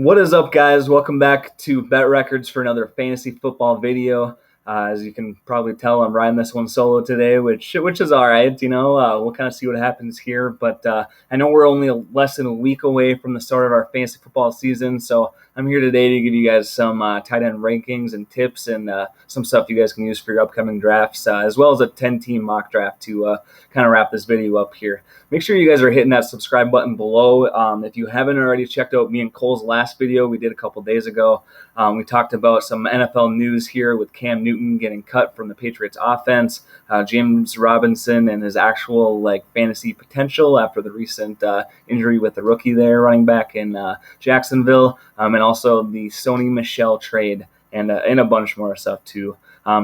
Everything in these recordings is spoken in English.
What is up, guys? Welcome back to Bet Records for another fantasy football video. As you can probably tell, I'm riding this one solo today, which is all right. We'll kind of see what happens here. But I know we're only less than a week away from the start of our fantasy football season, so I'm here today to give you guys some tight end rankings and tips and some stuff you guys can use for your upcoming drafts, as well as a 10-team mock draft to kind of wrap this video up here. Make sure you guys are hitting that subscribe button below. If you haven't already checked out me and Cole's last video we did a couple days ago, we talked about some NFL news here with Cam Newton getting cut from the Patriots offense, James Robinson and his actual fantasy potential after the recent injury with the rookie there running back in Jacksonville, and also the Sony Michel trade and a bunch more stuff too.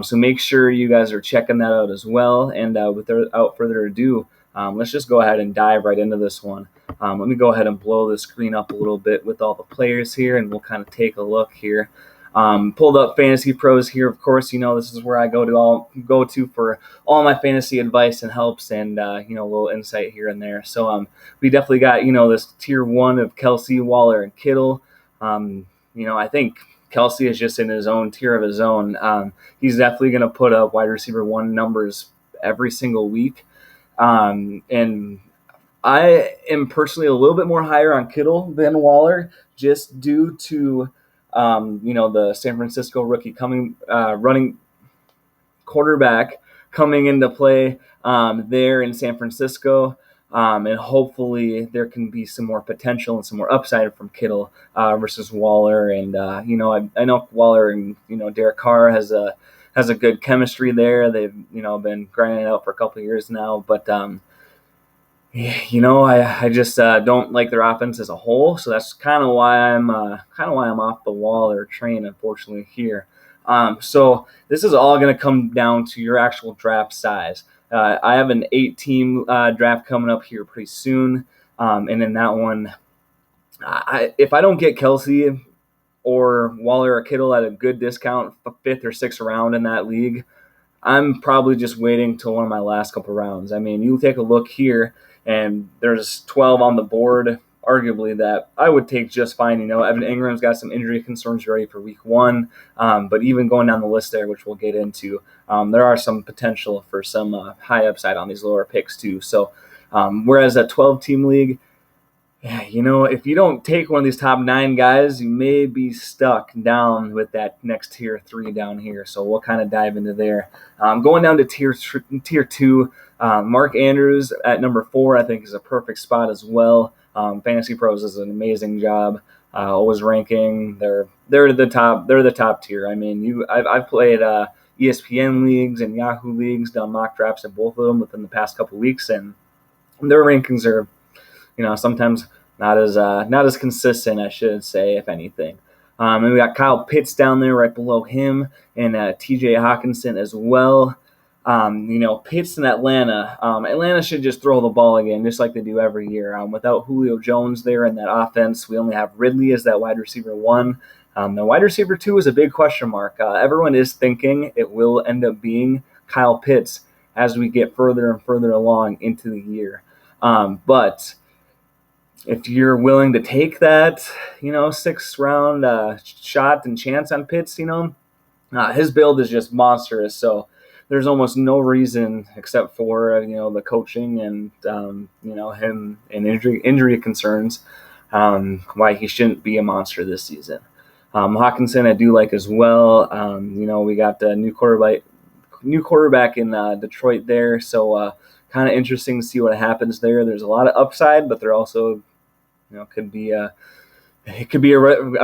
So make sure you guys are checking that out as well. And without further ado, let's just go ahead and dive right into this one. Let me go ahead and blow the screen up a little bit with all the players here, and we'll kind of take a look here. Pulled up Fantasy Pros here. Of course, this is where I go to for all my fantasy advice and helps, and a little insight here and there. So we definitely got this tier 1 of Kelsey, Waller, and Kittle. I think Kelsey is just in his own tier of his own. He's definitely going to put up wide receiver 1 numbers every single week. And I am personally a little bit more higher on Kittle than Waller, just due to the San Francisco rookie running quarterback coming into play there in San Francisco. And hopefully there can be some more potential and some more upside from Kittle versus Waller. And I know Waller and Derek Carr has a good chemistry there. They've been grinding it out for a couple of years now, but I just don't like their offense as a whole. So that's kind of why I'm off the Waller train, unfortunately here. So this is all going to come down to your actual draft size. I have an 8-team draft coming up here pretty soon, and in that one, if I don't get Kelsey or Waller or Kittle at a good discount, 5th or 6th round in that league, I'm probably just waiting till one of my last couple rounds. I mean, you take a look here, and there's 12 on the board, arguably, that I would take just fine. Evan Ingram's got some injury concerns ready for week 1, but even going down the list there, which we'll get into, there are some potential for some high upside on these lower picks too. So whereas a 12-team league, if you don't take one of these top 9 guys, you may be stuck down with that next tier 3 down here. So we'll kind of dive into there. Going down to tier 2, Mark Andrews at number 4, I think is a perfect spot as well. Fantasy Pros does an amazing job, always ranking. They're the top. They're the top tier. I mean, I've played ESPN leagues and Yahoo leagues, done mock drafts at both of them within the past couple weeks, and their rankings are, sometimes not as consistent, I should say, if anything. And we got Kyle Pitts down there right below him, and T.J. Hawkinson as well. Pitts in Atlanta. Atlanta should just throw the ball again, just like they do every year. Without Julio Jones there in that offense, we only have Ridley as that wide receiver 1. The wide receiver 2 is a big question mark. Everyone is thinking it will end up being Kyle Pitts as we get further and further along into the year. But if you're willing to take that, 6th round shot and chance on Pitts, his build is just monstrous. So there's almost no reason except for the coaching and him and injury concerns why he shouldn't be a monster this season. Hawkinson I do like as well. We got a new quarterback in Detroit there, so kind of interesting to see what happens there. There's a lot of upside, but there also could be a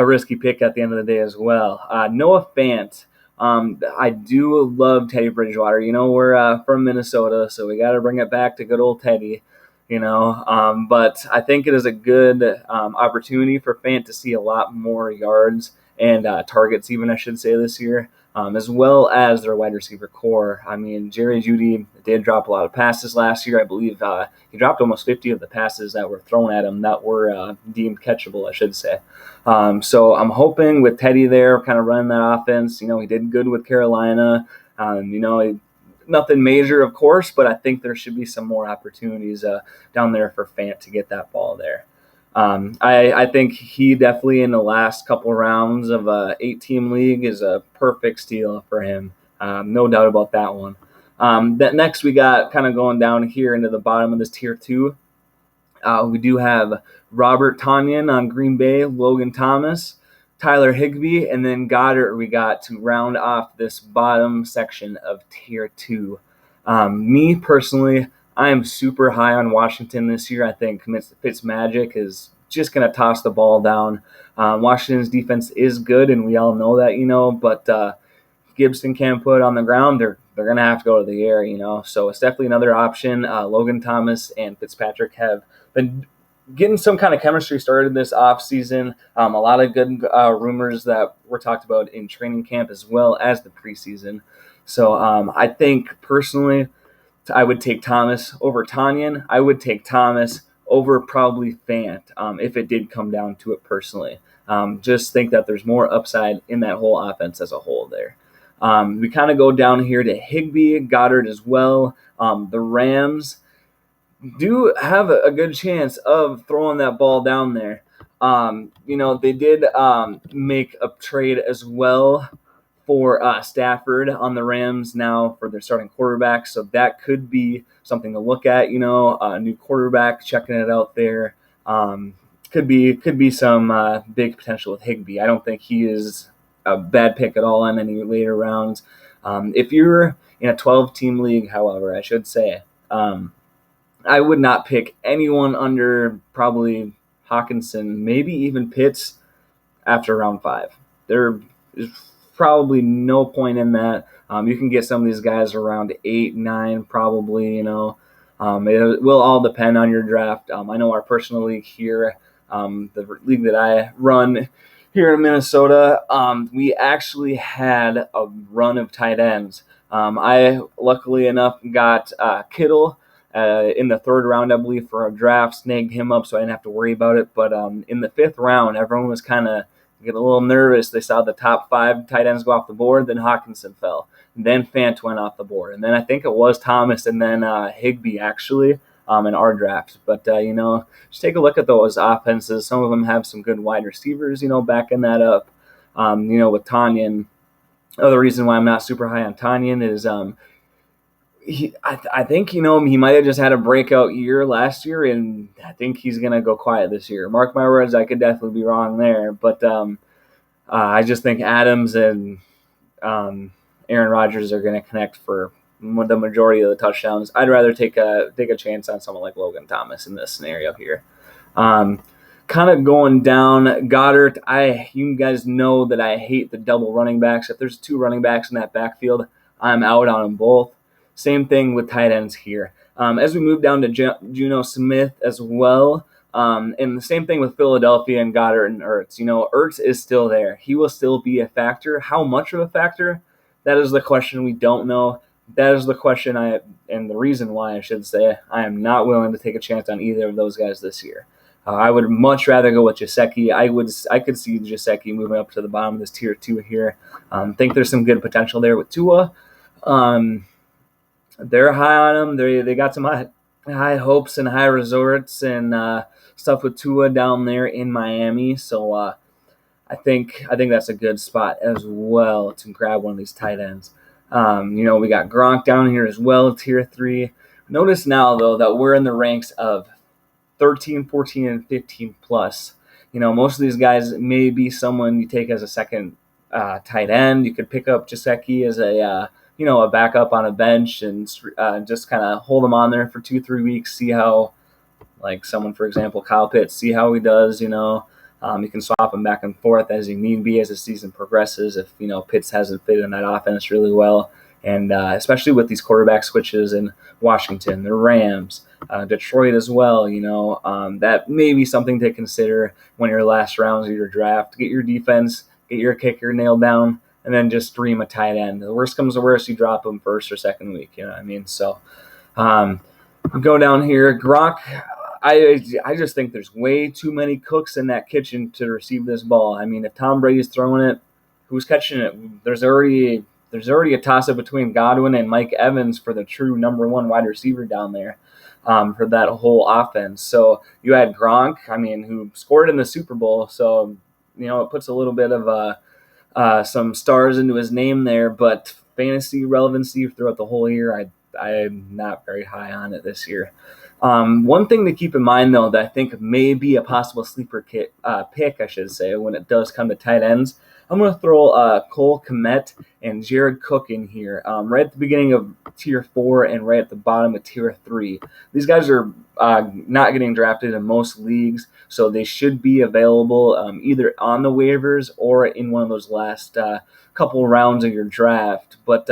risky pick at the end of the day as well. Noah Fant. I do love Teddy Bridgewater. We're from Minnesota, so we got to bring it back to good old Teddy, but I think it is a good opportunity for Fant to see a lot more yards and targets, even, I should say, this year, as well as their wide receiver core. I mean, Jerry Jeudy did drop a lot of passes last year. I believe he dropped almost 50 of the passes that were thrown at him that were deemed catchable, I should say. So I'm hoping with Teddy there kind of running that offense, he did good with Carolina. Nothing major, of course, but I think there should be some more opportunities down there for Fant to get that ball there. I think he definitely in the last couple rounds of a 8-team league is a perfect steal for him. No doubt about that one. That next we got kind of going down here into the bottom of this tier 2. We do have Robert Tonyan on Green Bay, Logan Thomas, Tyler Higbee, and then Goddard we got to round off this bottom section of tier 2. Me personally, I am super high on Washington this year. I think Fitzmagic is just going to toss the ball down. Washington's defense is good, and we all know that, but Gibson can't put it on the ground. They're going to have to go to the air, So it's definitely another option. Logan Thomas and Fitzpatrick have been getting some kind of chemistry started this offseason. A lot of good rumors that were talked about in training camp as well as the preseason. So I think personally I would take Thomas over Tonyan. I would take Thomas over probably Fant if it did come down to it personally. Just think that there's more upside in that whole offense as a whole there. We kind of go down here to Higbee, Goddard as well. The Rams do have a good chance of throwing that ball down there. They did make a trade as well for Stafford on the Rams now for their starting quarterback. So that could be something to look at, a new quarterback, checking it out there. Could be some big potential with Higbee. I don't think he is a bad pick at all in any later rounds. If you're in a 12-team league, however, I should say, I would not pick anyone under probably Hawkinson, maybe even Pitts after round 5. There is probably no point in that. You can get some of these guys around 8, 9 probably, It will all depend on your draft. I know our personal league here, the league that I run here in Minnesota, we actually had a run of tight ends. I, luckily enough, got Kittle in the 3rd round, I believe, for a draft, snagged him up so I didn't have to worry about it. But in the 5th round, everyone was kind of getting a little nervous. They saw the top 5 tight ends go off the board, then Hawkinson fell. And then Fant went off the board. And then I think it was Thomas and then Higbee, actually, in our draft. But, just take a look at those offenses. Some of them have some good wide receivers, backing that up. With Tonyan, the reason why I'm not super high on Tonyan is I think, he might have just had a breakout year last year, and I think he's going to go quiet this year. Mark my words, I could definitely be wrong there. But I just think Adams and Aaron Rodgers are going to connect for the majority of the touchdowns. I'd rather take a chance on someone like Logan Thomas in this scenario here. Kind of going down, Goddard, you guys know that I hate the double running backs. If there's 2 running backs in that backfield, I'm out on them both. Same thing with tight ends here. As we move down to Juno Smith as well, and the same thing with Philadelphia and Goddard and Ertz. Ertz is still there. He will still be a factor. How much of a factor? That is the question we don't know. That is the question and the reason why I should say I am not willing to take a chance on either of those guys this year. I would much rather go with Gesicki. I could see Gesicki moving up to the bottom of this tier 2 here. Think there's some good potential there with Tua. They're high on him. They got some high hopes and high resorts and stuff with Tua down there in Miami. So I think that's a good spot as well to grab one of these tight ends. We got Gronk down here as well, tier 3. Notice now, though, that we're in the ranks of 13, 14, and 15 plus. Most of these guys may be someone you take as a second tight end. You could pick up Gesicki as a backup on a bench and just kind of hold him on there for 2-3 weeks, see how, like someone, for example, Kyle Pitts, see how he does, you can swap him back and forth as you need be as the season progresses if, Pitts hasn't fit in that offense really well. And especially with these quarterback switches in Washington, the Rams, Detroit as well, that may be something to consider when your last rounds of your draft. Get your defense, get your kicker nailed down, and then just stream a tight end. The worst comes to worst, you drop them first or second week. You know what I mean? So go down here. Gronk, I just think there's way too many cooks in that kitchen to receive this ball. I mean, if Tom Brady's throwing it, who's catching it? There's already a toss-up between Godwin and Mike Evans for the true number 1 wide receiver down there. for that whole offense. So you had Gronk, who scored in the Super Bowl. So, it puts a little bit of some stars into his name there, but fantasy relevancy throughout the whole year, I'm not very high on it this year. One thing to keep in mind, though, that I think may be a possible sleeper pick, I should say, when it does come to tight ends, I'm going to throw Cole Kmet and Jared Cook in here, right at the beginning of Tier 4 and right at the bottom of Tier 3. These guys are not getting drafted in most leagues, so they should be available either on the waivers or in one of those last couple rounds of your draft. But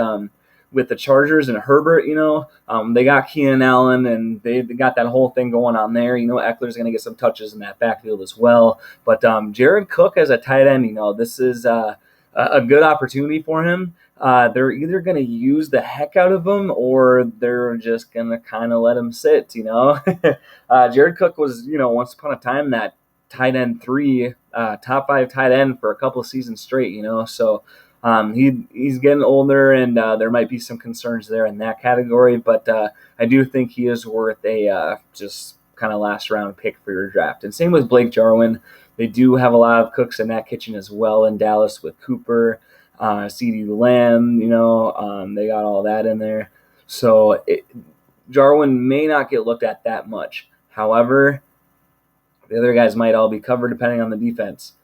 with the Chargers and Herbert, they got Keenan Allen, and they got that whole thing going on there. Eckler's going to get some touches in that backfield as well. But Jared Cook as a tight end, this is a good opportunity for him. They're either going to use the heck out of him or they're just going to kind of let him sit, Jared Cook was, once upon a time that tight end 3, top 5 tight end for a couple of seasons straight, so he's getting older, and there might be some concerns there in that category, but I do think he is worth a just kind of last round pick for your draft. And same with Blake Jarwin. They do have a lot of cooks in that kitchen as well in Dallas with Cooper, CeeDee Lamb, they got all that in there. So Jarwin may not get looked at that much. However, the other guys might all be covered depending on the defense.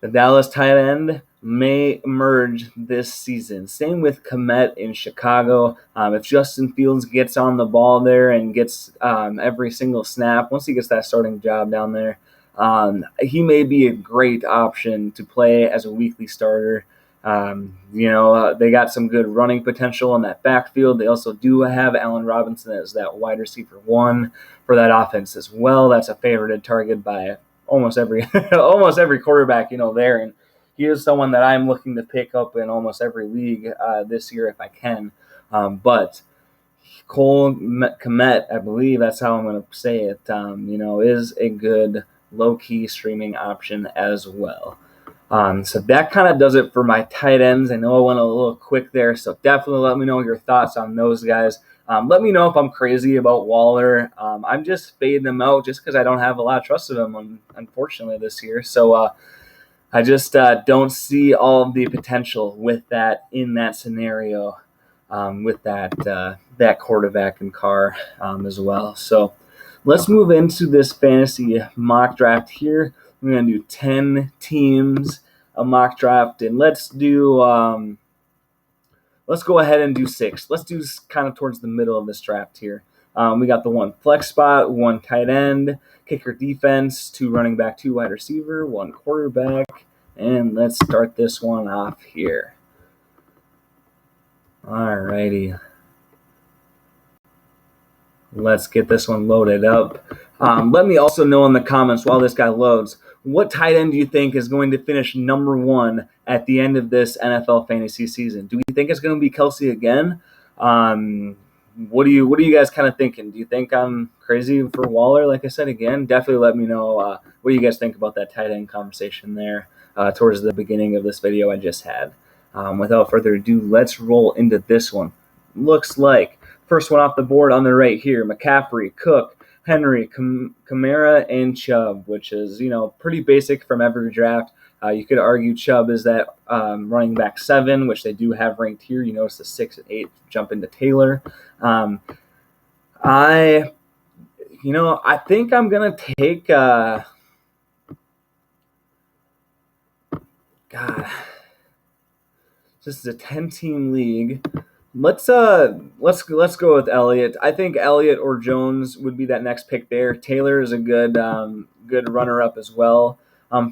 The Dallas tight end may emerge this season. Same with Kmet in Chicago. If Justin Fields gets on the ball there and gets every single snap, once he gets that starting job down there, he may be a great option to play as a weekly starter. They got some good running potential in that backfield. They also do have Allen Robinson as that wide receiver 1 for that offense as well. That's a favorited target by almost every quarterback, there. And he is someone that I'm looking to pick up in almost every league this year if I can. But Cole Kmet, I believe that's how I'm going to say it, is a good low-key streaming option as well. So that kind of does it for my tight ends. I know I went a little quick there, so definitely let me know your thoughts on those guys. Let me know if I'm crazy about Waller. I'm just fading him out just because I don't have a lot of trust in him, unfortunately, this year. So I just don't see all of the potential with that in that scenario, with that quarterback and Carr as well. So let's move into this fantasy mock draft here. We're going to do 10 teams, a mock draft, and let's go ahead and do 6. Let's do kind of towards the middle of this draft here. We got the 1 flex spot, 1 tight end, kicker defense, 2 running back, 2 wide receiver, 1 quarterback, and let's start this one off here. Alrighty. Let's get this one loaded up. Let me also know in the comments while this guy loads, what tight end do you think is going to finish number 1 at the end of this NFL fantasy season? Do you think it's going to be Kelsey again? What are you guys kind of thinking? Do you think I'm crazy for Waller? Like I said again, definitely let me know what you guys think about that tight end conversation there towards the beginning of this video I just had. Without further ado, let's roll into this one. Looks like first one off the board on the right here, McCaffrey, Cook, Henry, Kamara, and Chubb, which is, pretty basic from every draft. You could argue Chubb is that running back 7, which they do have ranked here. You notice the 6 and 8 jump into Taylor. I think I'm going to take God. This is a 10-team league. Let's go with Elliott. I think Elliott or Jones would be that next pick there. Taylor is a good runner-up as well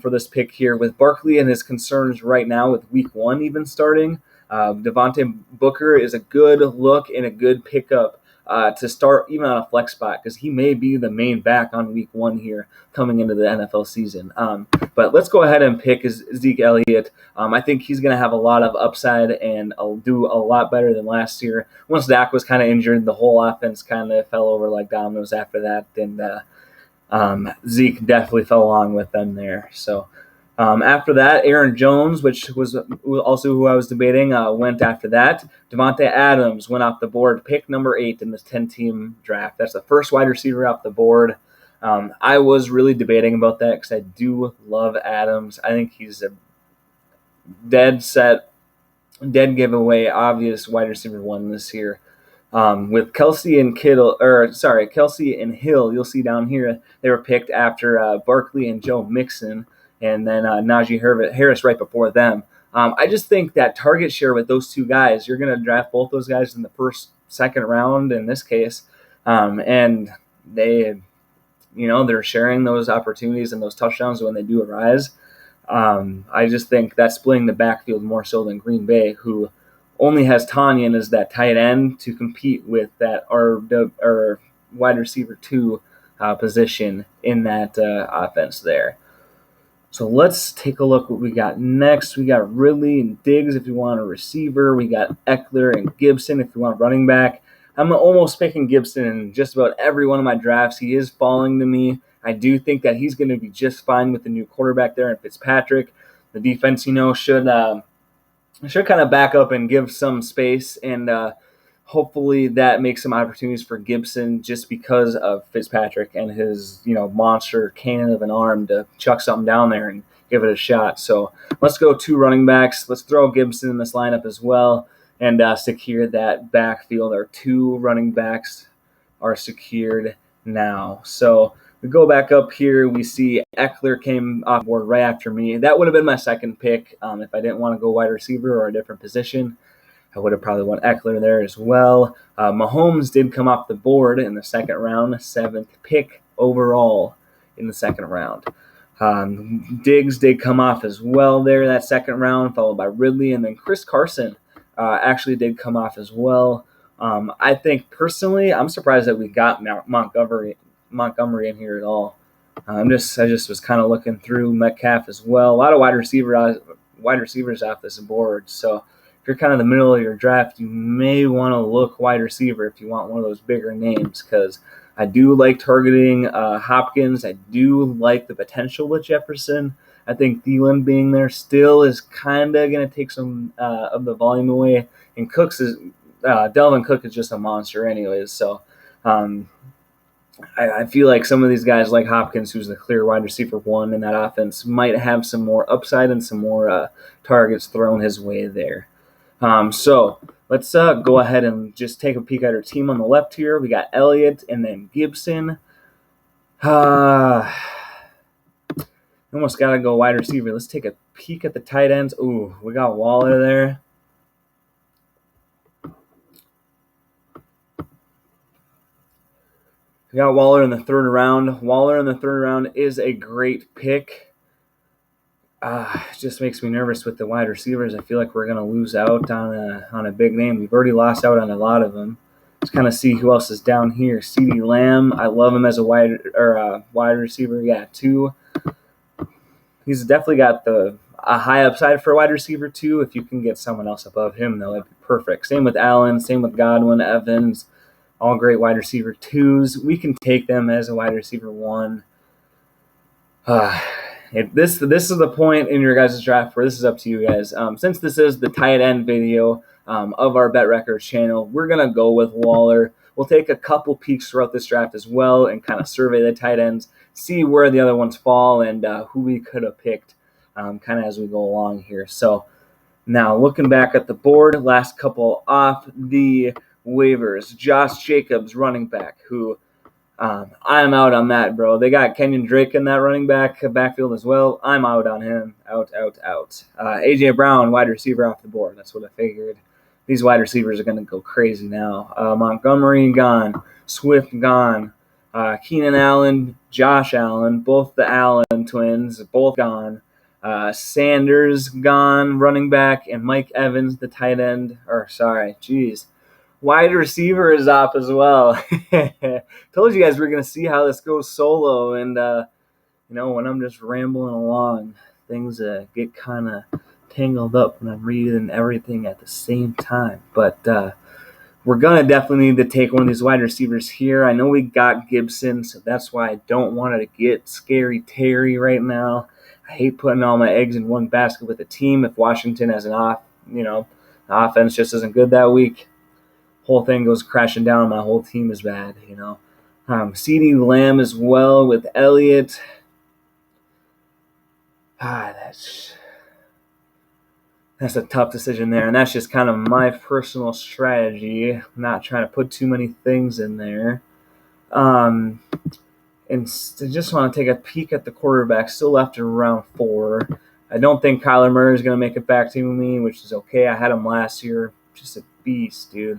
for this pick here. With Barkley and his concerns right now with Week 1 even starting, Devontae Booker is a good look and a good pickup to start even on a flex spot because he may be the main back on Week 1 here coming into the NFL season. But let's go ahead and pick Zeke Elliott. I think he's going to have a lot of upside and do a lot better than last year. Once Dak was kind of injured, the whole offense kind of fell over like dominoes after that, and Zeke definitely fell along with them there. So After that, Aaron Jones, which was also who I was debating, went after that. Devontae Adams went off the board, pick number 8 in this 10-team draft. That's the first wide receiver off the board. I was really debating about that because I do love Adams. I think he's a dead giveaway, obvious wide receiver 1 this year. With Kelsey and Kelsey and Hill, you'll see down here, they were picked after Barkley and Joe Mixon, and then Najee Harris right before them. I just think that target share with those two guys, you're going to draft both those guys in the first, second round in this case, and they're sharing those opportunities and those touchdowns when they do arise. I just think that's splitting the backfield more so than Green Bay, who only has Tanyan as that tight end to compete with that or wide receiver 2 position in that offense there. So let's take a look what we got next. We got Ridley and Diggs if you want a receiver. We got Eckler and Gibson if you want running back. I'm almost picking Gibson in just about every one of my drafts. He is falling to me. I do think that he's going to be just fine with the new quarterback there in Fitzpatrick. The defense, should kind of back up and give some space, and hopefully that makes some opportunities for Gibson just because of Fitzpatrick and his, monster cannon of an arm to chuck something down there and give it a shot. So let's go 2 running backs. Let's throw Gibson in this lineup as well and secure that backfield. Our 2 running backs are secured now. So we go back up here. We see Eckler came off board right after me. That would have been my second pick if I didn't want to go wide receiver or a different position. I would have probably went Eckler there as well. Mahomes did come off the board in the second round, 7th pick overall in the second round. Diggs did come off as well there that second round, followed by Ridley, and then Chris Carson actually did come off as well. I think personally, I'm surprised that we got Montgomery in here at all. I just was kind of looking through Metcalf as well. A lot of wide receivers off this board. So if you're kind of in the middle of your draft, you may want to look wide receiver if you want one of those bigger names, because I do like targeting Hopkins. I do like the potential with Jefferson. I think Thielen being there still is kind of going to take some of the volume away. And Delvin Cook is just a monster anyways. So I feel like some of these guys like Hopkins, who's the clear wide receiver 1 in that offense, might have some more upside and some more targets thrown his way there. So let's go ahead and just take a peek at our team on the left here. We got Elliott and then Gibson. Almost got to go wide receiver. Let's take a peek at the tight ends. Ooh, we got Waller there. We got Waller in the 3rd round. Waller in the 3rd round is a great pick. It just makes me nervous with the wide receivers. I feel like we're going to lose out on a big name. We've already lost out on a lot of them. Let's kind of see who else is down here. CeeDee Lamb. I love him as a wide receiver. Yeah, 2. He's definitely got a high upside for a wide receiver 2. If you can get someone else above him, though, that'd be perfect. Same with Allen. Same with Godwin, Evans. All great wide receiver 2s. We can take them as a wide receiver 1. This is the point in your guys' draft where this is up to you guys. Since this is the tight end video of our Bet Records channel, we're going to go with Waller. We'll take a couple peeks throughout this draft as well and kind of survey the tight ends, see where the other ones fall, and who we could have picked kind of as we go along here. So now looking back at the board, last couple off the waivers. Josh Jacobs, running back, who I'm out on that, bro. They got Kenyon Drake in that running backfield as well. I'm out on him. Out. A.J. Brown, wide receiver off the board. That's what I figured. These wide receivers are going to go crazy now. Montgomery gone. Swift gone. Keenan Allen, Josh Allen, both the Allen twins, both gone. Sanders gone, running back, and Mike Evans, the tight end. Wide receiver is off as well. Told you guys we're going to see how this goes solo. And, when I'm just rambling along, things get kind of tangled up when I'm reading everything at the same time. But we're going to definitely need to take one of these wide receivers here. I know we got Gibson, so that's why I don't want to get Scary Terry right now. I hate putting all my eggs in one basket with a team. If Washington has the offense just isn't good that week, whole thing goes crashing down. My whole team is bad. CeeDee Lamb as well with Elliott. That's a tough decision there, and that's just kind of my personal strategy. I'm not trying to put too many things in there. And I just want to take a peek at the quarterback, still left in round 4. I don't think Kyler Murray is going to make it back to me, which is okay. I had him last year. Just a beast, dude.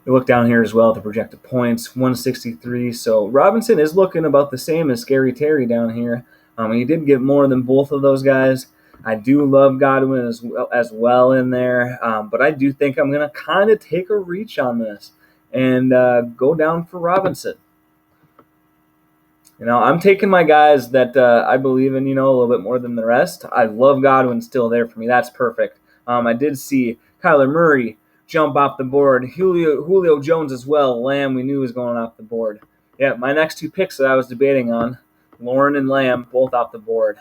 We look down here as well at the projected points, 163. So Robinson is looking about the same as Scary Terry down here. He did get more than both of those guys. I do love Godwin as well in there, but I do think I'm going to kind of take a reach on this and go down for Robinson. I'm taking my guys that I believe in, a little bit more than the rest. I love Godwin still there for me. That's perfect. I did see Kyler Murray jump off the board. Julio Jones as well. Lamb we knew was going off the board. Yeah, my next 2 picks that I was debating on, Lauren and Lamb, both off the board.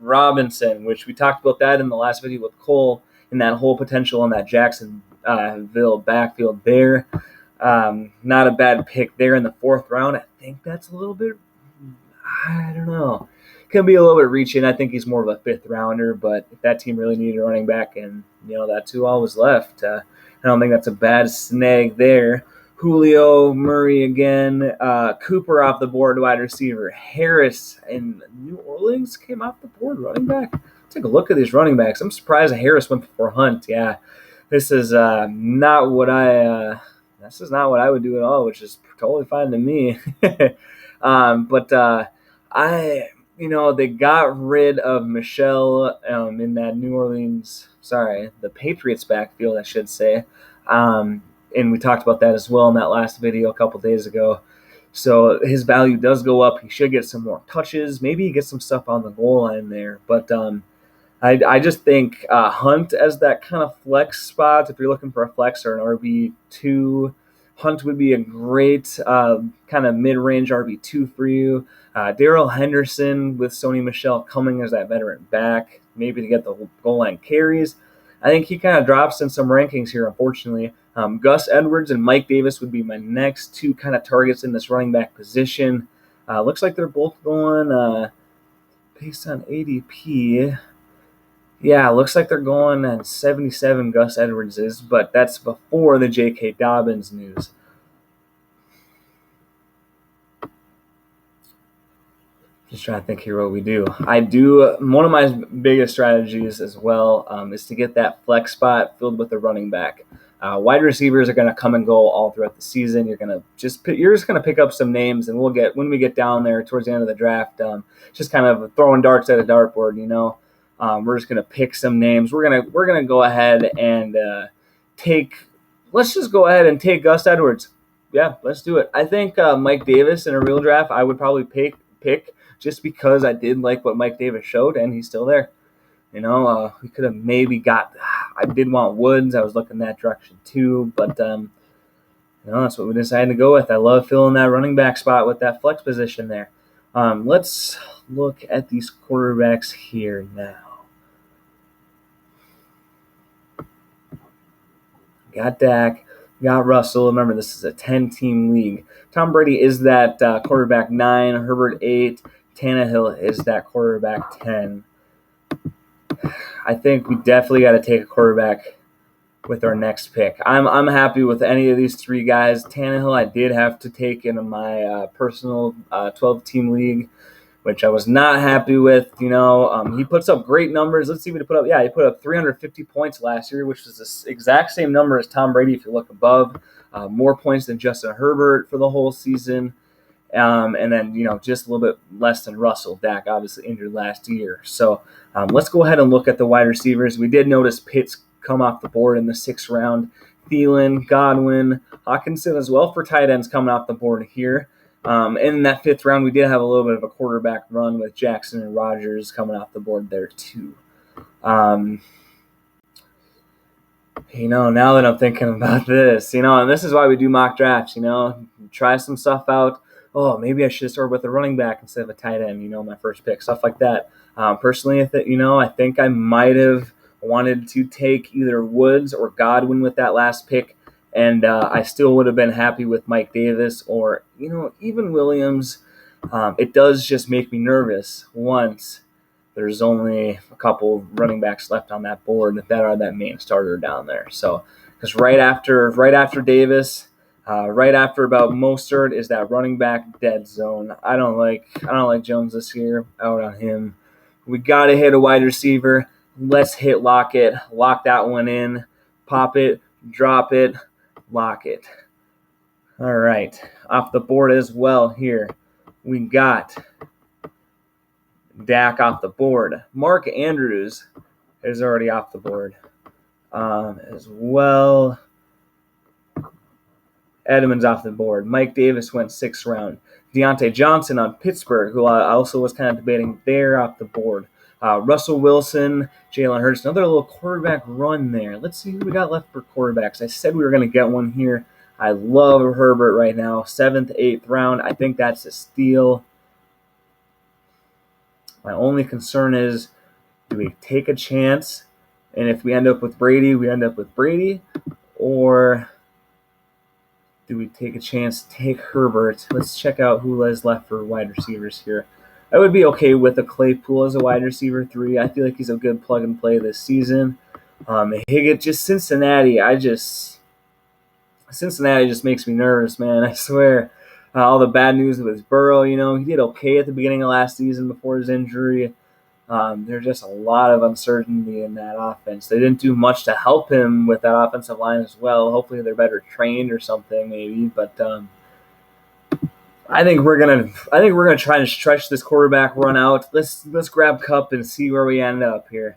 Robinson, which we talked about that in the last video with Cole, and that whole potential in that Jacksonville backfield there. Not a bad pick there in the 4th round. I think that's a little bit, I don't know. Could be a little bit reaching. I think he's more of a 5th rounder, but if that team really needed a running back and, that's who all was left, I don't think that's a bad snag there. Julio, Murray again, Cooper off the board, wide receiver. Harris in New Orleans came off the board, running back. Take a look at these running backs. I'm surprised Harris went before Hunt. Yeah, this is not what I would do at all, which is totally fine to me. But they got rid of Michelle in that the Patriots backfield, I should say. And we talked about that as well in that last video a couple days ago. So his value does go up. He should get some more touches. Maybe he gets some stuff on the goal line there. But I just think Hunt as that kind of flex spot, if you're looking for a flex or an RB2, Hunt would be a great kind of mid-range RB2 for you. Daryl Henderson with Sony Michel coming as that veteran back, maybe to get the goal line carries. I think he kind of drops in some rankings here, unfortunately. Gus Edwards and Mike Davis would be my next 2 kind of targets in this running back position. Looks like they're both going based on ADP. Yeah, looks like they're going at 77, Gus Edwards is, but that's before the J.K. Dobbins news. Just trying to think here what we do. One of my biggest strategies as well is to get that flex spot filled with a running back. Wide receivers are going to come and go all throughout the season. You're just going to pick up some names, and when we get down there towards the end of the draft, just kind of throwing darts at a dartboard. We're just going to pick some names. We're gonna go ahead and let's just go ahead and take Gus Edwards. Yeah, let's do it. I think Mike Davis in a real draft I would probably pick just because I did like what Mike Davis showed, and he's still there. We could have maybe I did want Woods. I was looking that direction too, but that's what we decided to go with. I love filling that running back spot with that flex position there. Let's look at these quarterbacks here now. Got Dak, got Russell. Remember, this is a 10-team league. Tom Brady is that quarterback 9, Herbert 8, Tannehill is that quarterback 10. I think we definitely got to take a quarterback with our next pick. I'm happy with any of these 3 guys. Tannehill I did have to take in my personal 12-team league, which I was not happy with. He puts up great numbers. Let's see what he put up. Yeah, he put up 350 points last year, which is the exact same number as Tom Brady if you look above. More points than Justin Herbert for the whole season. And then, just a little bit less than Russell. Dak obviously injured last year. So let's go ahead and look at the wide receivers. We did notice Pitts come off the board in the 6th round. Thielen, Godwin, Hawkinson as well for tight ends coming off the board here. In that 5th round, we did have a little bit of a quarterback run with Jackson and Rodgers coming off the board there too. Now that I'm thinking about this, and this is why we do mock drafts, try some stuff out. oh, maybe I should have started with a running back instead of a tight end, my first pick, stuff like that. Personally, I think I might have wanted to take either Woods or Godwin with that last pick, and I still would have been happy with Mike Davis or, even Williams. It does just make me nervous once there's only a couple running backs left on that board that are that main starter down there. So, because right after Davis, right after about Mostert is that running back dead zone. I don't like Jones this year. Out on him. We gotta hit a wide receiver. Let's hit Lockett. Lock that one in. Pop it. Drop it. Lock it. All right. Off the board as well here. We got Dak off the board. Mark Andrews is already off the board as well. Edmonds off the board. Mike Davis went 6th round. Deontay Johnson on Pittsburgh, who I also was kind of debating there, off the board. Russell Wilson, Jalen Hurts, another little quarterback run there. Let's see who we got left for quarterbacks. I said we were going to get one here. I love Herbert right now. 7th, 8th round. I think that's a steal. My only concern is, do we take a chance? And if we end up with Brady, we end up with Brady. Or do we take a chance to take Herbert? Let's check out who is left for wide receivers here. I would be okay with a Claypool as a wide receiver 3. I feel like he's a good plug and play this season. Higgins, just Cincinnati. Cincinnati just makes me nervous, man. I swear. All the bad news with Burrow, he did okay at the beginning of last season before his injury. There's just a lot of uncertainty in that offense. They didn't do much to help him with that offensive line as well. Hopefully they're better trained or something, maybe. But I think we're gonna try to stretch this quarterback run out. Let's grab Kupp and see where we end up here.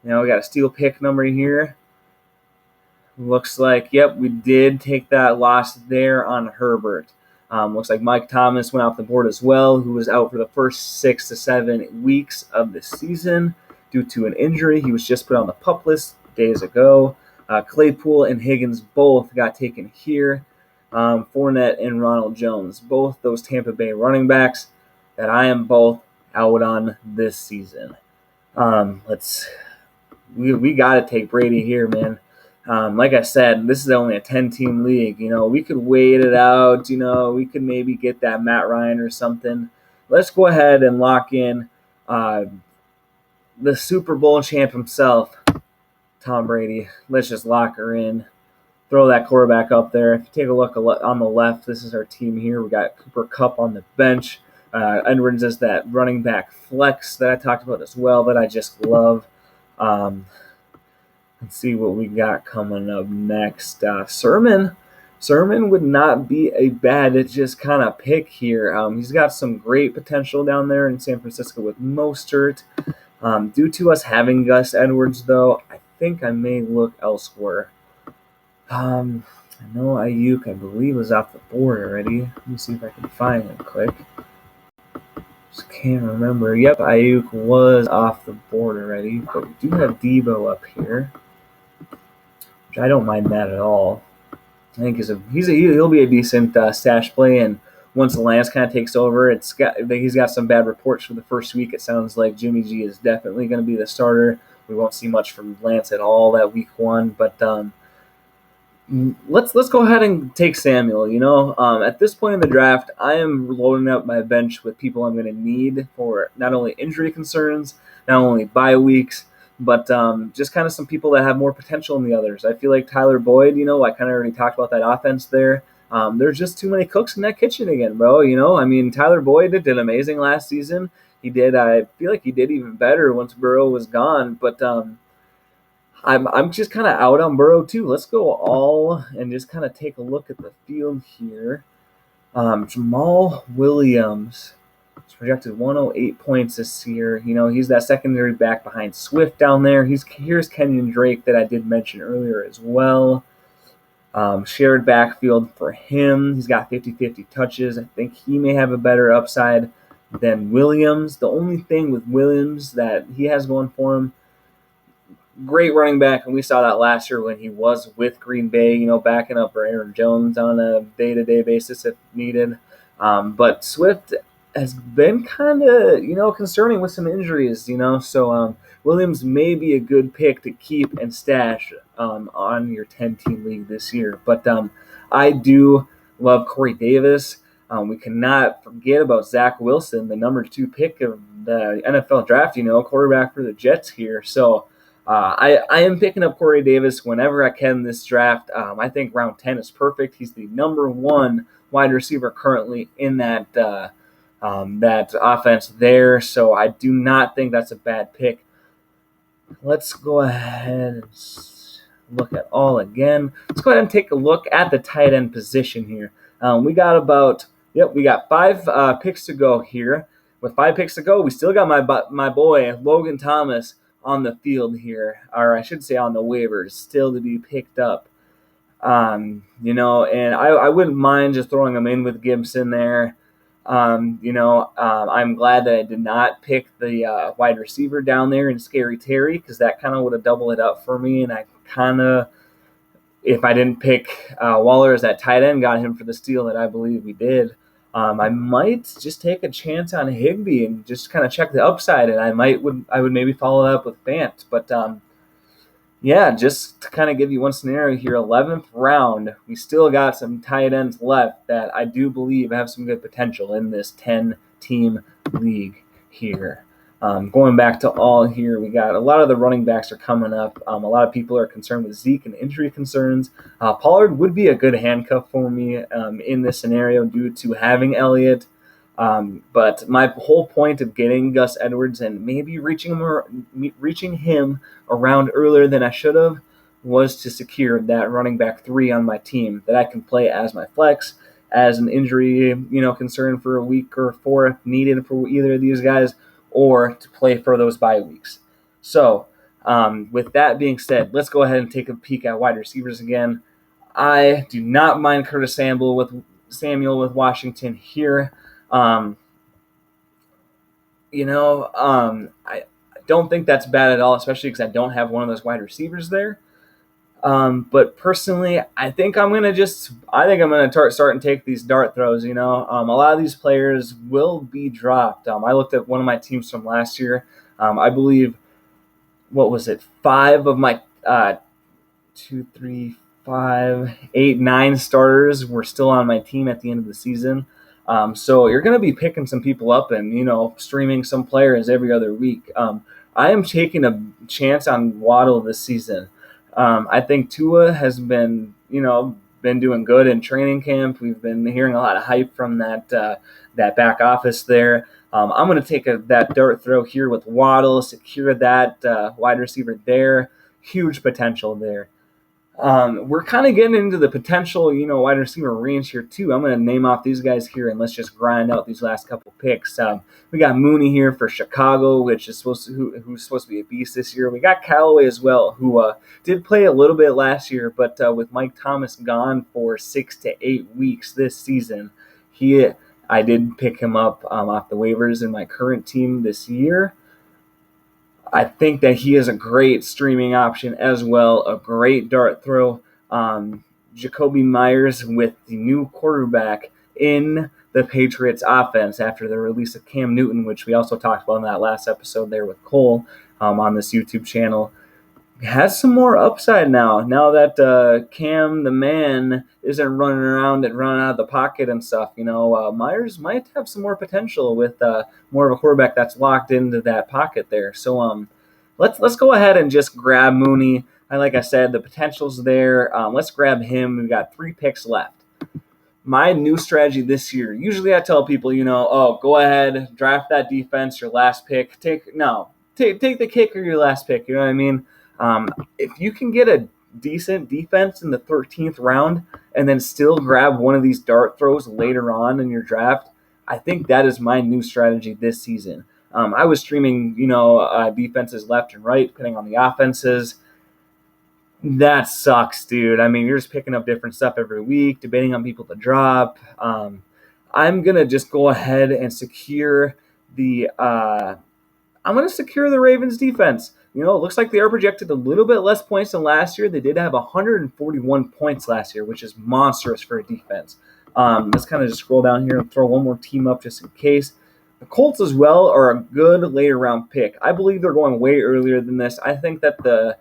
We got a steal pick number here. Looks like, yep, we did take that loss there on Herbert. Looks like Mike Thomas went off the board as well, who was out for the first 6 to 7 weeks of the season due to an injury. He was just put on the PUP list days ago. Claypool and Higgins both got taken here. Fournette and Ronald Jones, both those Tampa Bay running backs that I am both out on this season. We got to take Brady here, man. Like I said, this is only a 10-team league. We could wait it out. We could maybe get that Matt Ryan or something. Let's go ahead and lock in the Super Bowl champ himself, Tom Brady. Let's just lock her in. Throw that quarterback up there. If you take a look on the left, this is our team here. We got Cooper Kupp on the bench. Edwards is that running back flex that I talked about as well that I just love. Let's see what we got coming up next. Sermon would not be a bad just kind of pick here. He's got some great potential down there in San Francisco with Mostert. Due to us having Gus Edwards, though, I think I may look elsewhere. I know Ayuk, I believe, was off the board already. Let me see if I can find him quick. Just can't remember. Yep, Ayuk was off the board already, but we do have Debo up here, which I don't mind that at all. I think he'll be a decent stash play, and once Lance kind of takes over, he's got some bad reports for the first week. It sounds like Jimmy G is definitely going to be the starter. We won't see much from Lance at all that week 1, but let's go ahead and take Samuel. At this point in the draft, I am loading up my bench with people I'm going to need for not only injury concerns, not only bye weeks, but just kind of some people that have more potential than the others. I feel like Tyler Boyd, I kind of already talked about that offense there. There's just too many cooks in that kitchen again, bro. Tyler Boyd did amazing last season. I feel like he did even better once Burrow was gone, but I'm just kind of out on Burrow too. Let's go all and just kind of take a look at the field here. Jamal Williams is projected 108 points this year. He's that secondary back behind Swift down there. Here's Kenyon Drake that I did mention earlier as well. Shared backfield for him. He's got 50-50 touches. I think he may have a better upside than Williams. The only thing with Williams that he has going for him, great running back, and we saw that last year when he was with Green Bay, backing up for Aaron Jones on a day-to-day basis if needed. But Swift has been kind of, concerning with some injuries, so Williams may be a good pick to keep and stash on your 10-team league this year. But I do love Corey Davis. We cannot forget about Zach Wilson, the number 2 pick of the NFL draft, quarterback for the Jets here. So I am picking up Corey Davis whenever I can this draft. I think round 10 is perfect. He's the number 1 wide receiver currently in that that offense there. So I do not think that's a bad pick. Let's go ahead and look at all again. Let's go ahead and take a look at the tight end position here. We got 5 picks to go here. With 5 picks to go, we still got my boy Logan Thomas on the field here, or I should say on the waivers, still to be picked up. And I wouldn't mind just throwing him in with Gibson there. I'm glad that I did not pick the wide receiver down there in Scary Terry, because that kind of would have doubled it up for me. And I kind of, if I didn't pick Waller as that tight end, got him for the steal that I believe we did. I might just take a chance on Higbee and just kind of check the upside, and I would maybe follow that up with Fant. But just to kind of give you one scenario here, 11th round, we still got some tight ends left that I do believe have some good potential in this 10-team league here. Going back to all here, we got a lot of the running backs are coming up. A lot of people are concerned with Zeke and injury concerns. Pollard would be a good handcuff for me in this scenario due to having Elliott. But my whole point of getting Gus Edwards and maybe reaching him around earlier than I should have was to secure that running back 3 on my team that I can play as my flex, as an injury concern for a week or 4 if needed for either of these guys, or to play for those bye weeks. So with that being said, let's go ahead and take a peek at wide receivers again. I do not mind Curtis Samuel with Washington here. I don't think that's bad at all, especially because I don't have one of those wide receivers there. But personally, I think I'm gonna start and take these dart throws. A lot of these players will be dropped. I looked at one of my teams from last year. I believe, 5 of my 2, 3, 5, 8, 9 starters were still on my team at the end of the season. So you're going to be picking some people up and, streaming some players every other week. I am taking a chance on Waddle this season. I think Tua has been doing good in training camp. We've been hearing a lot of hype from that back office there. I'm going to take that dart throw here with Waddle, secure that wide receiver there. Huge potential there. We're kind of getting into the potential, wide receiver range here too. I'm going to name off these guys here and let's just grind out these last couple picks. We got Mooney here for Chicago, which is who's supposed to be a beast this year. We got Callaway as well, who did play a little bit last year, but with Mike Thomas gone for 6 to 8 weeks this season, I did pick him up off the waivers in my current team this year. I think that he is a great streaming option as well, a great dart throw. Jacoby Myers with the new quarterback in the Patriots offense after the release of Cam Newton, which we also talked about in that last episode there with Cole on this YouTube channel, has some more upside now that Cam the man isn't running around and running out of the pocket and stuff. Myers might have some more potential with more of a quarterback that's locked into that pocket there. So let's go ahead and just grab Mooney. Like I said, the potential's there. Let's grab him. We've got 3 picks left. My new strategy this year, usually I tell people, go ahead, draft that defense, your last pick. Take the kicker, your last pick. You know what I mean? If you can get a decent defense in the 13th round and then still grab one of these dart throws later on in your draft, I think that is my new strategy this season. I was streaming, defenses left and right, depending on the offenses. That sucks, dude. I mean, you're just picking up different stuff every week, debating on people to drop. I'm going to just go ahead and secure the Ravens defense. It looks like they are projected a little bit less points than last year. They did have 141 points last year, which is monstrous for a defense. Let's kind of just scroll down here and throw one more team up just in case. The Colts as well are a good later round pick. I believe they're going way earlier than this. I think that the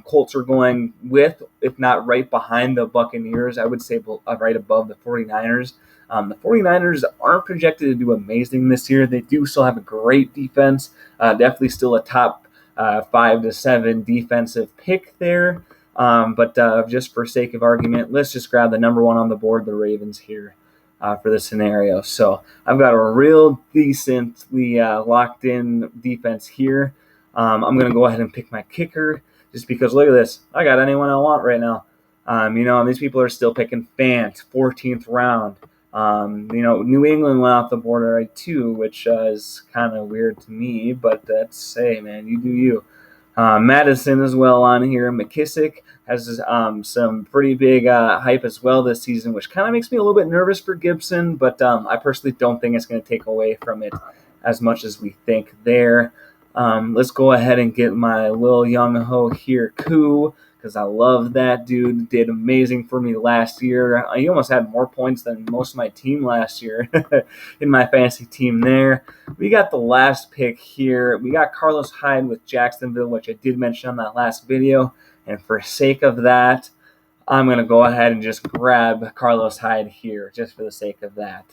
Colts are going with, if not right behind the Buccaneers, I would say right above the 49ers. The 49ers aren't projected to do amazing this year. They do still have a great defense, definitely still a top 5 to 7 defensive pick there. But just for sake of argument, let's just grab the number one on the board, the Ravens here. For this scenario. So I've got a real decently locked in defense here. I'm going to go ahead and pick my kicker just because look at this. I got anyone I want right now. These people are still picking Fant, 14th round. New England went off the board already too, which is kind of weird to me, but that's, hey, man, you do you. Madison as well on here. McKissick has some pretty big hype as well this season, which kind of makes me a little bit nervous for Gibson, but I personally don't think it's going to take away from it as much as we think there. Let's go ahead and get my little young-ho here, Koo, because I love that dude. Did amazing for me last year. He almost had more points than most of my team last year in my fantasy team there. We got the last pick here. We got Carlos Hyde with Jacksonville, which I did mention on that last video. And for sake of that, I'm going to go ahead and just grab Carlos Hyde here just for the sake of that.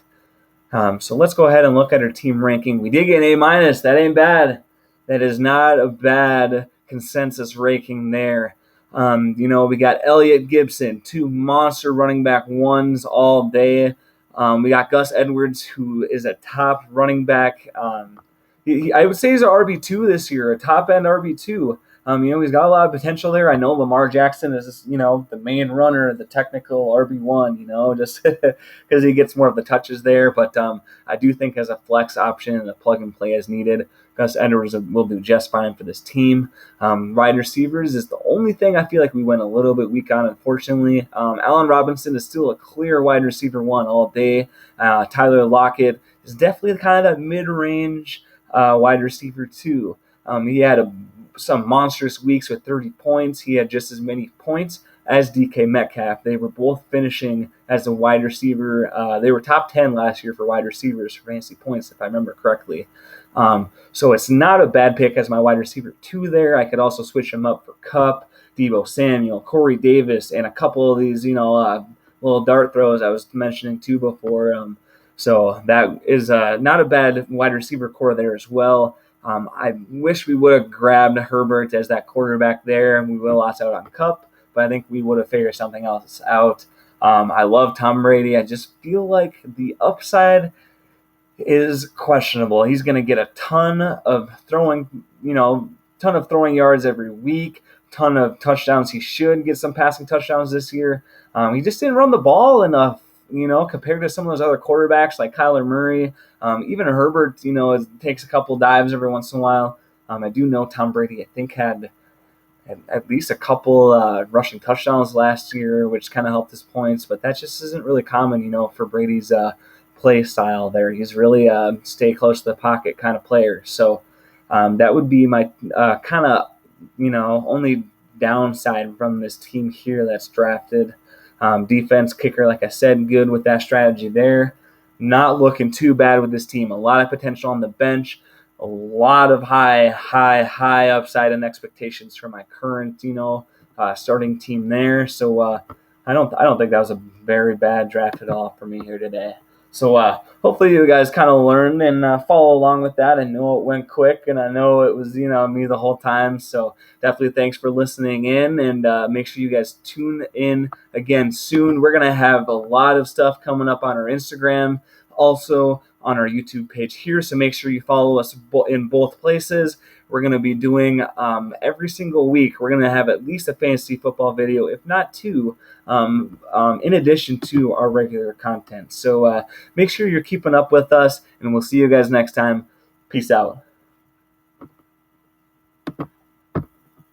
So let's go ahead and look at our team ranking. We did get an A-. That ain't bad. That is not a bad consensus ranking there. We got Elliott, Gibson, 2 monster running back ones all day. We got Gus Edwards, who is a top running back. I would say he's an RB2 this year, a top-end RB2. He's got a lot of potential there. I know Lamar Jackson is, the main runner, the technical RB1, just because he gets more of the touches there. But I do think as a flex option and a plug-and-play as needed, Gus Edwards will do just fine for this team. Wide receivers is the only thing I feel like we went a little bit weak on, unfortunately. Allen Robinson is still a clear wide receiver 1 all day. Tyler Lockett is definitely kind of that mid-range wide receiver 2. He had some monstrous weeks with 30 points. He had just as many points as DK Metcalf. They were both finishing as a wide receiver. They were top 10 last year for wide receivers for fantasy points, if I remember correctly. So it's not a bad pick as my wide receiver 2 there. I could also switch him up for Kupp, Deebo Samuel, Corey Davis, and a couple of these, little dart throws I was mentioning too before. So that is not a bad wide receiver core there as well. I wish we would have grabbed Herbert as that quarterback there, and we would have lost out on Kupp, but I think we would have figured something else out. I love Tom Brady. I just feel like the upside is questionable. He's going to get a ton of throwing yards every week, ton of touchdowns. He should get some passing touchdowns this year. He just didn't run the ball enough, compared to some of those other quarterbacks like Kyler Murray. Even Herbert, takes a couple dives every once in a while. I do know Tom Brady, I think, had at least a couple rushing touchdowns last year, which kind of helped his points, but that just isn't really common, for Brady's play style there. He's really stay close to the pocket kind of player. So that would be my kind of, only downside from this team here that's drafted. Defense, kicker, like I said, good with that strategy there. Not looking too bad with this team. A lot of potential on the bench. A lot of high upside and expectations for my current, starting team there. So I don't think that was a very bad draft at all for me here today. So hopefully you guys kind of learned and follow along with that. I know it went quick, and I know it was, me the whole time. So definitely thanks for listening in, and make sure you guys tune in again soon. We're going to have a lot of stuff coming up on our Instagram, also on our YouTube page here. So make sure you follow us in both places. We're going to be doing every single week. We're going to have at least a fantasy football video, if not 2, in addition to our regular content. So make sure you're keeping up with us, and we'll see you guys next time. Peace out.